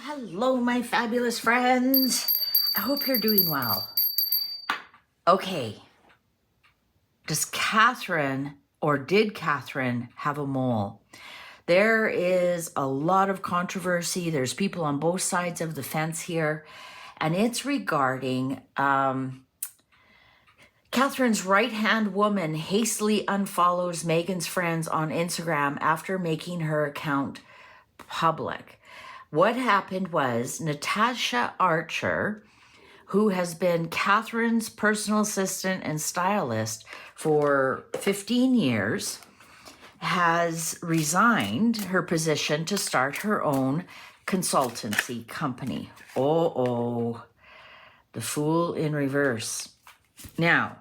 Hello, my fabulous friends. I hope you're doing well. Okay, does Catherine or did Catherine have a mole? There is a lot of controversy. There's people on both sides of the fence here, and it's regarding Catherine's right-hand woman hastily unfollows Meghan's friends on Instagram after making her account public. What happened was Natasha Archer, who has been Catherine's personal assistant and stylist for 15 years, has resigned her position to start her own consultancy company. The fool in reverse. Now,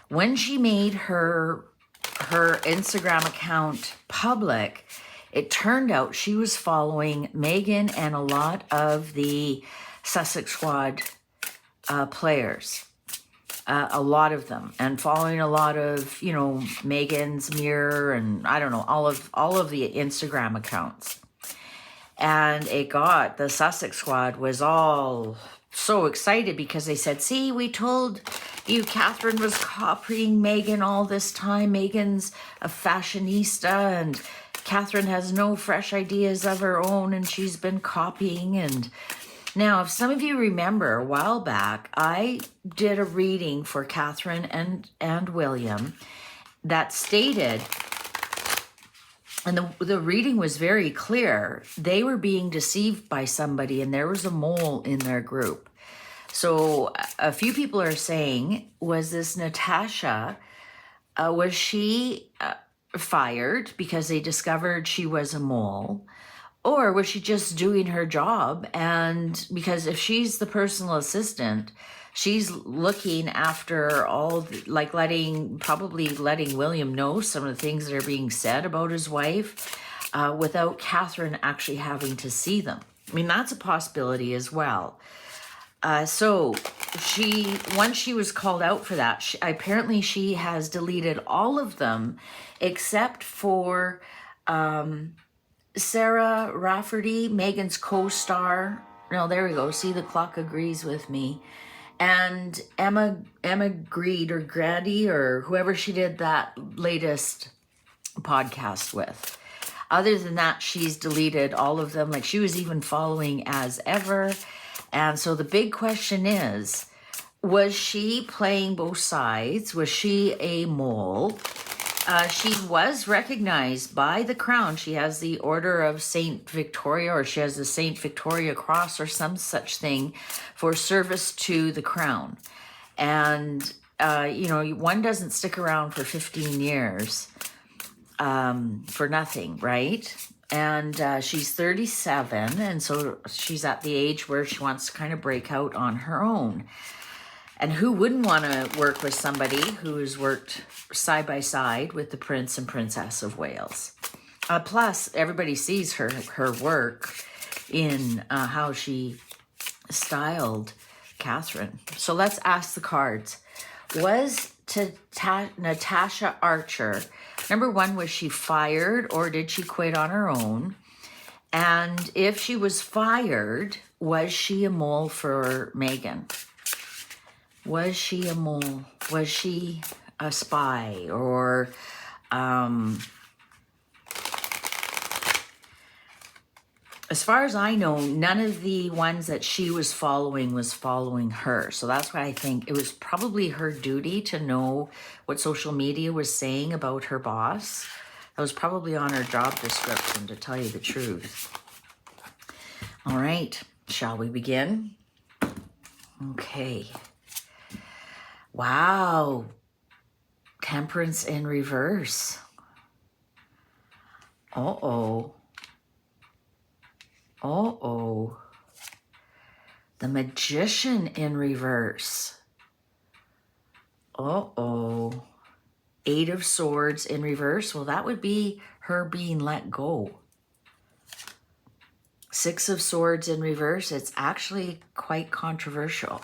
when she made her Instagram account public, it turned out she was following Meghan and a lot of the Sussex Squad players, a lot of them, and following a lot of, you know, Meghan's Mirror and I don't know, all of the Instagram accounts. And it got, the Sussex Squad was all so excited because they said, see, we told you Catherine was copying Meghan all this time. Meghan's a fashionista and Catherine has no fresh ideas of her own and she's been copying. And now, if some of you remember a while back, I did a reading for Catherine and William that stated, and the reading was very clear, they were being deceived by somebody and there was a mole in their group. So a few people are saying, was this Natasha, was she fired because they discovered she was a mole? Or was she just doing her job? And because if she's the personal assistant, she's looking after all, like probably letting William know some of the things that are being said about his wife without Catherine actually having to see them. I mean, that's a possibility as well. So once she was called out for that, apparently she has deleted all of them except for Sarah Rafferty, Meghan's co-star. No, there we go. See, the clock agrees with me. And Emma Greed or Grady or whoever she did that latest podcast with. Other than that, she's deleted all of them. Like she was even following as ever. And so the big question is, was she playing both sides? Was she a mole? She was recognized by the Crown. She has the Order of St. Victoria, or she has the St. Victoria Cross or some such thing for service to the Crown. And, you know, one doesn't stick around for 15 years for nothing, right? And she's 37, and so she's at the age where she wants to kind of break out on her own. And who wouldn't want to work with somebody who's worked side by side with the Prince and Princess of Wales? Plus, everybody sees her work in how she styled Catherine. So let's ask the cards. Was Natasha Archer, number one, was she fired or did she quit on her own? And if she was fired, was she a mole for Meghan? Was she a mole? Was she a spy? Or as far as I know, none of the ones that she was following her. So that's why I think it was probably her duty to know what social media was saying about her boss. That was probably on her job description, to tell you the truth. All right, shall we begin? Okay. Wow. Temperance in reverse. Uh-oh. Uh-oh. The Magician in reverse. Uh-oh. Eight of Swords in reverse. Well, that would be her being let go. Six of Swords in reverse. It's actually quite controversial.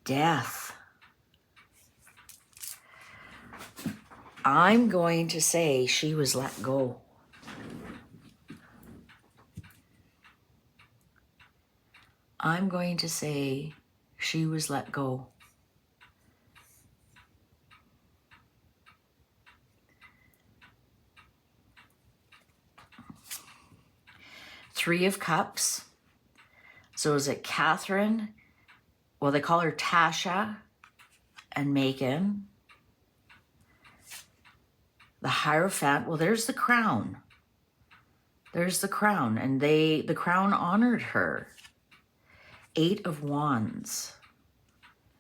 Death. I'm going to say she was let go. I'm going to say she was let go. Three of Cups. So is it Catherine? Well, they call her Tasha and Meghan. The Hierophant. Well, there's the crown. There's the crown. And the crown honored her. Eight of Wands.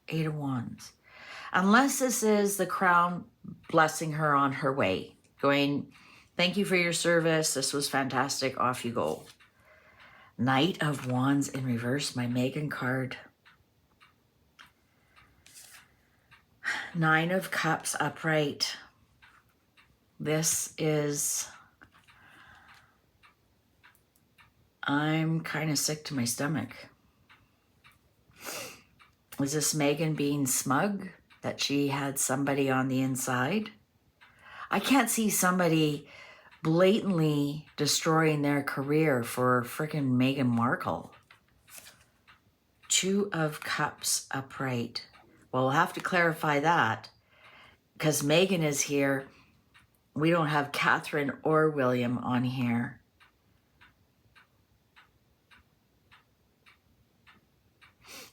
Eight of Wands. Unless this is the crown blessing her on her way. Going, thank you for your service. This was fantastic. Off you go. Knight of Wands in reverse. My Meghan card. Nine of Cups upright. This is... I'm kind of sick to my stomach. Was this Meghan being smug that she had somebody on the inside? I can't see somebody blatantly destroying their career for frickin' Meghan Markle. Two of Cups upright. Well, we'll have to clarify that because Meghan is here. We don't have Catherine or William on here.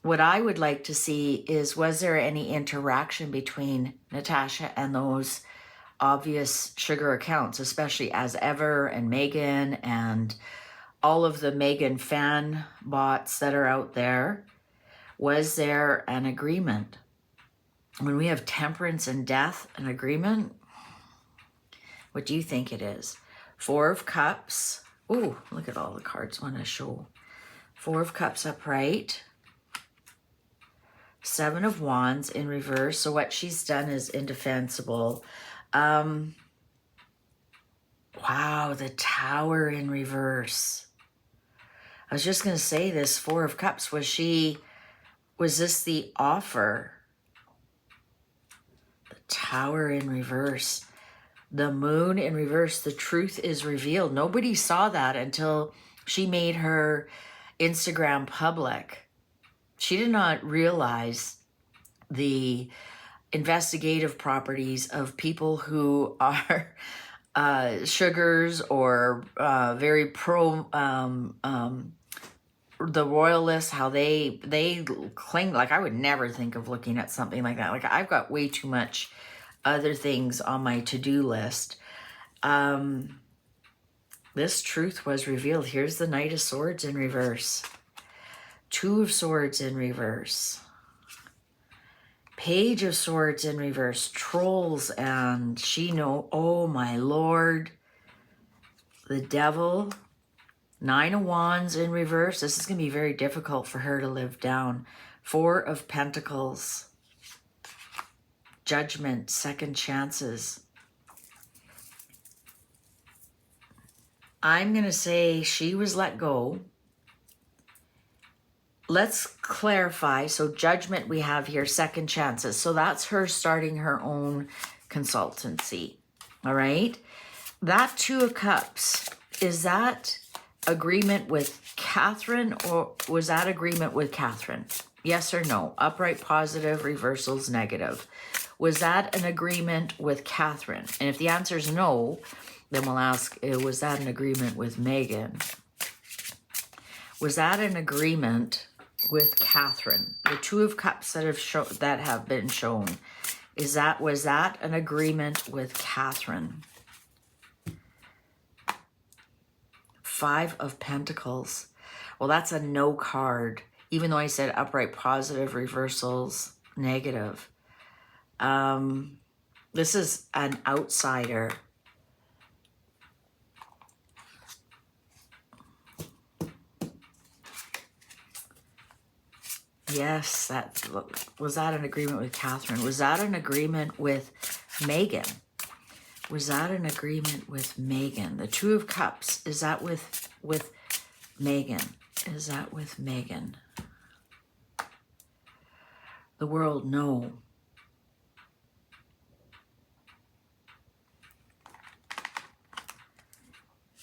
What I would like to see is, was there any interaction between Natasha and those obvious sugar accounts, especially As Ever and Meghan and all of the Meghan fan bots that are out there? Was there an agreement? When we have Temperance and Death, an agreement, what do you think it is? Four of Cups. Ooh, look at all the cards I want to show. Four of Cups upright. Seven of Wands in reverse. So what she's done is indefensible. Wow, the Tower in reverse. I was just going to say this Four of Cups. Was this the offer? The Tower in reverse. The Moon in reverse. The truth is revealed. Nobody saw that until she made her Instagram public. She did not realize the investigative properties of people who are sugars or very pro the royalists, how they cling. Like, I would never think of looking at something like that. Like, I've got way too much other things on my to-do list. This truth was revealed. Here's the Knight of Swords in reverse. Two of Swords in reverse. Page of Swords in reverse. Trolls and oh my Lord. The Devil. Nine of Wands in reverse. This is going to be very difficult for her to live down. Four of Pentacles. Judgment. Second chances. I'm going to say she was let go. Let's clarify. So Judgment we have here, second chances. So that's her starting her own consultancy. All right. That Two of Cups, is that agreement with Catherine, or was that agreement with Catherine? Yes or no? Upright, positive, reversals, negative. Was that an agreement with Catherine? And if the answer is no, then we'll ask, was that an agreement with Meghan? Was that an agreement with Catherine? The Two of Cups that have been shown, was that an agreement with Catherine? Five of Pentacles. Well, that's a no card, even though I said upright, positive, reversals, negative. This is an outsider. Yes, was that an agreement with Catherine? Was that an agreement with Meghan? Was that an agreement with Meghan? The Two of Cups, is that with Meghan? Is that with Meghan? The World, no.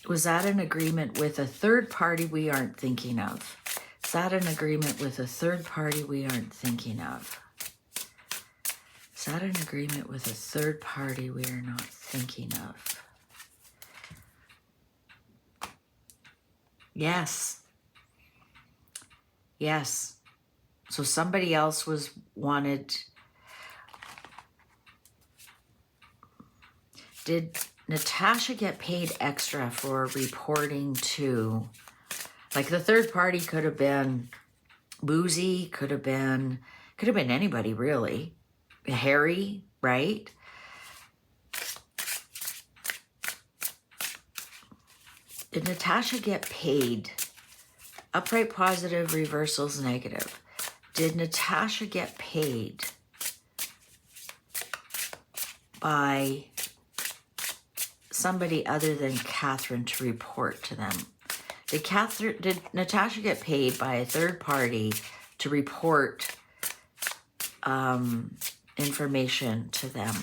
Was that an agreement with a third party we aren't thinking of? Is that an agreement with a third party we aren't thinking of? Is that an agreement with a third party we are not thinking of? Yes. Yes. So somebody else wanted... Did Natasha get paid extra for reporting to... Like the third party could have been Boozy, could have been anybody really. Harry, right? Did Natasha get paid? Upright positive, reversals negative. Did Natasha get paid by somebody other than Catherine to report to them? Did Natasha get paid by a third party to report information to them?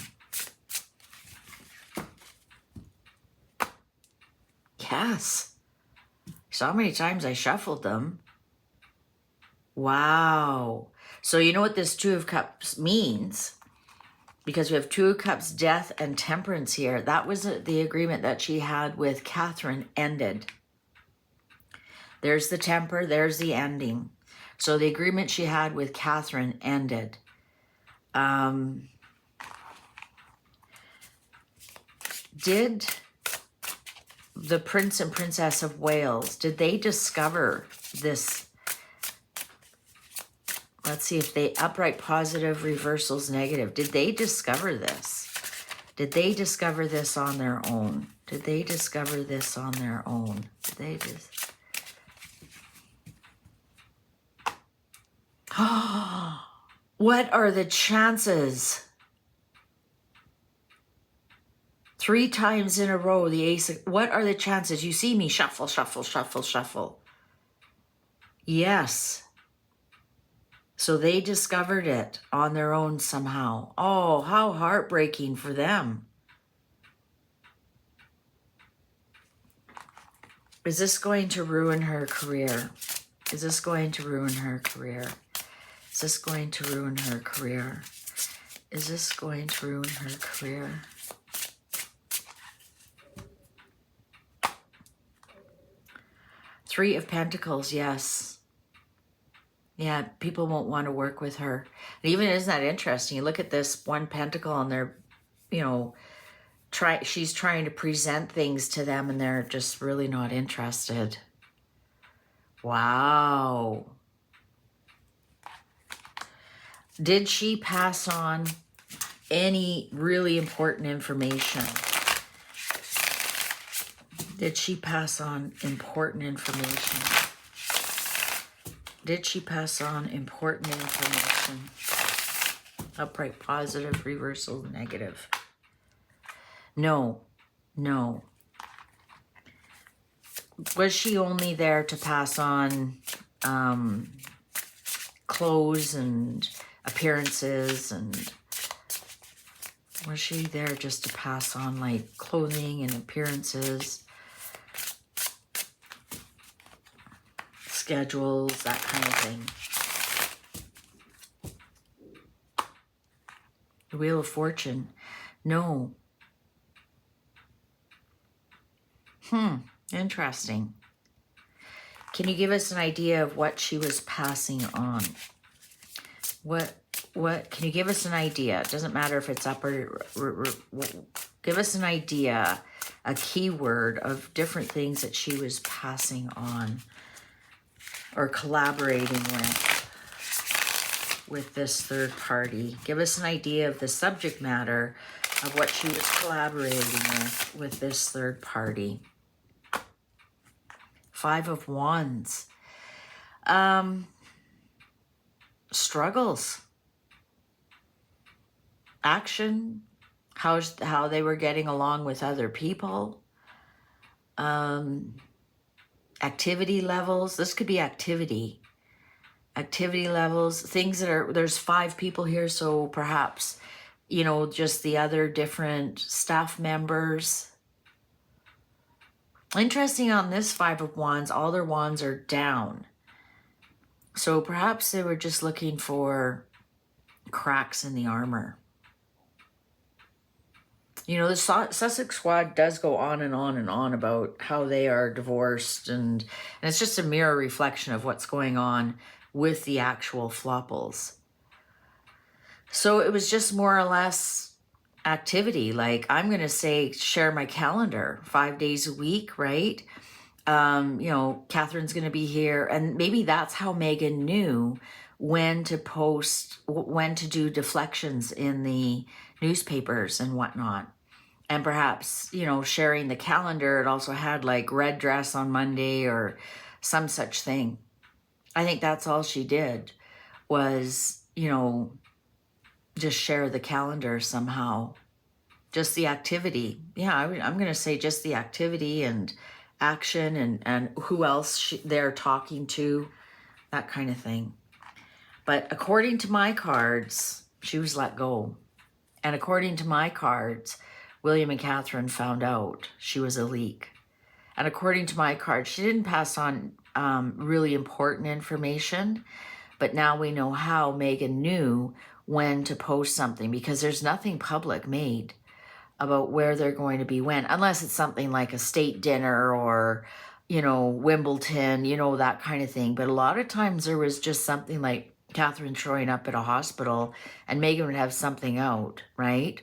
Yes. So many times I shuffled them. Wow. So you know what this Two of Cups means? Because we have Two of Cups, death, and temperance here. That was the agreement that she had with Catherine ended. There's the temper, there's the ending. So the agreement she had with Catherine ended. Did the Prince and Princess of Wales, did they discover this? Let's see if they, upright positive, reversals negative. Did they discover this? Did they discover this on their own? Did they discover this on their own? Did they just... What are the chances? 3 times in a row, the ace of, what are the chances? You see me shuffle, shuffle, shuffle, shuffle. Yes. So they discovered it on their own somehow. Oh, how heartbreaking for them. Is this going to ruin her career? Is this going to ruin her career? Is this going to ruin her career? Is this going to ruin her career? Three of Pentacles, yes. Yeah, people won't want to work with her. And even, isn't that interesting? You look at this one pentacle and they're, you know, she's trying to present things to them and they're just really not interested. Wow. Did she pass on any really important information? Did she pass on important information? Did she pass on important information? Upright positive, reversal negative. No, no. Was she only there to pass on clothes and appearances, and was she there just to pass on like clothing and appearances, schedules, that kind of thing? The Wheel of Fortune. No. Interesting. Can you give us an idea of what she was passing on? What can you give us an idea? It doesn't matter if it's up or give us an idea, a keyword of different things that she was passing on or collaborating with this third party. Give us an idea of the subject matter of what she was collaborating with this third party. Five of Wands. Struggles. Action. How they were getting along with other people. Activity levels. This could be activity. Activity levels. Things that are, there's 5 people here, so perhaps, you know, just the other different staff members. Interesting on this Five of Wands, all their wands are down. So perhaps they were just looking for cracks in the armor. You know, the Sussex Squad does go on and on and on about how they are divorced, and it's just a mirror reflection of what's going on with the actual Flopples. So it was just more or less activity. Like, I'm going to say, share my calendar 5 days a week, right? You know, Catherine's going to be here. And maybe that's how Meghan knew when to post, when to do deflections in the newspapers and whatnot. And perhaps, you know, sharing the calendar, it also had like red dress on Monday or some such thing. I think that's all she did was, you know, just share the calendar somehow. Just the activity. Yeah, I'm going to say just the activity and action and who else they're talking to, that kind of thing. But according to my cards, she was let go. And according to my cards, William and Catherine found out she was a leak. And according to my cards, she didn't pass on really important information, but now we know how Meghan knew when to post something, because there's nothing public made about where they're going to be when, unless it's something like a state dinner or, you know, Wimbledon, you know, that kind of thing. But a lot of times there was just something like Catherine showing up at a hospital and Meghan would have something out, right?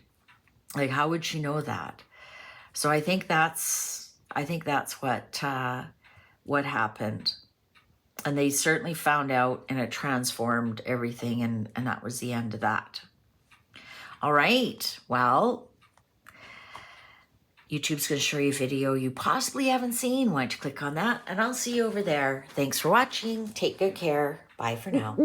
Like, how would she know that? So I think that's what happened. And they certainly found out, and it transformed everything, and that was the end of that. All right, well, YouTube's going to show you a video you possibly haven't seen. Why don't you click on that, and I'll see you over there. Thanks for watching. Take good care. Bye for now.